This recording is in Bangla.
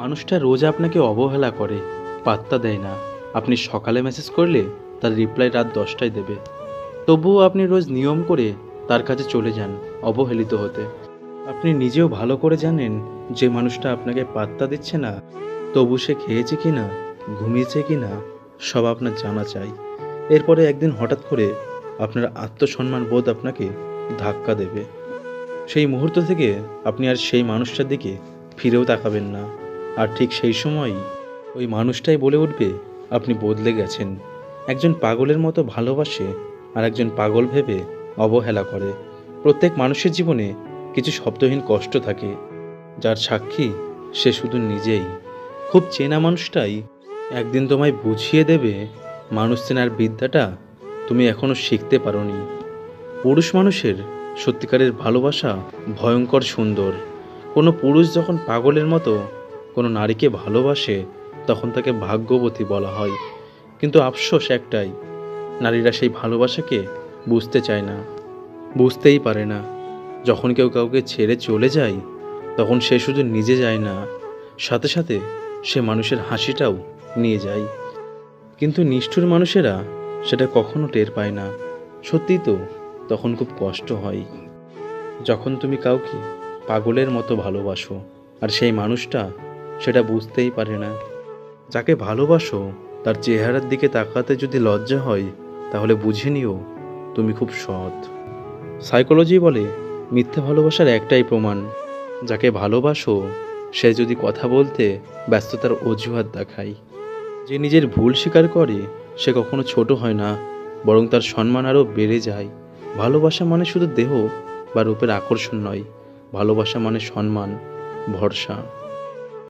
মানুষটা রোজ আপনাকে অবহেলা করে, পাত্তা দেয় না। আপনি সকালে মেসেজ করলে তার রিপ্লাই রাত 10টায় দেবে। তবুও আপনি রোজ নিয়ম করে তার কাছে চলে যান অবহেলিত হতে। আপনি নিজেও ভালো করে জানেন যে মানুষটা আপনাকে পাত্তা দিচ্ছে না, তবু সে খেয়েছে কি না, ঘুমিয়েছে কি না, সব আপনার জানা চাই। এরপরে একদিন হঠাৎ করে আপনার আত্মসম্মান বোধ আপনাকে ধাক্কা দেবে। সেই মুহূর্ত থেকে আপনি আর সেই মানুষটার দিকে ফিরেও তাকাবেন না। আর ঠিক সেই সময়ই ওই মানুষটাই বলে উঠবে আপনি বদলে গেছেন। একজন পাগলের মতো ভালোবাসে আর একজন পাগল ভেবে অবহেলা করে। প্রত্যেক মানুষের জীবনে কিছু শব্দহীন কষ্ট থাকে, যার সাক্ষী সে শুধু নিজেই। খুব চেনা মানুষটাই একদিন তোমায় বুঝিয়ে দেবে মানুষ চেনার বিদ্যাটা তুমি এখনো শিখতে পারোনি। পুরুষ মানুষের সত্যিকারের ভালোবাসা ভয়ঙ্কর সুন্দর। কোনো পুরুষ যখন পাগলের মতো কোনো নারীকে ভালোবাসে তখন তাকে ভাগ্যবতী বলা হয়। কিন্তু আফসোস একটাই, নারীরা সেই ভালোবাসাকে বুঝতে চায় না, বুঝতেই পারে না। যখন কেউ কাউকে ছেড়ে চলে যায় তখন সে শুধু নিজে যায় না, সাথে সাথে সে মানুষের হাসিটাও নিয়ে যায়। কিন্তু নিষ্ঠুর মানুষেরা সেটা কখনো টের পায় না। সত্যিই তো, তখন খুব কষ্ট হয় যখন তুমি কাউকে পাগলের মতো ভালোবাসো আর সেই মানুষটা সেটা বুঝতেই পারে না। যাকে ভালোবাসো তার চেহারার দিকে তাকাতে যদি লজ্জা হয় তাহলে বুঝে নিও তুমি খুব সৎ। সাইকোলজি বলে মিথ্যে ভালোবাসার একটাই প্রমাণ, যাকে ভালোবাসো সে যদি কথা বলতে ব্যস্ততার অজুহাত দেখায়। যে নিজের ভুল স্বীকার করে সে কখনো ছোট হয় না, বরং তার সম্মান আরও বেড়ে যায়। ভালোবাসা মানে শুধু দেহ বা রূপের আকর্ষণ নয়, ভালোবাসা মানে সম্মান, ভরসা।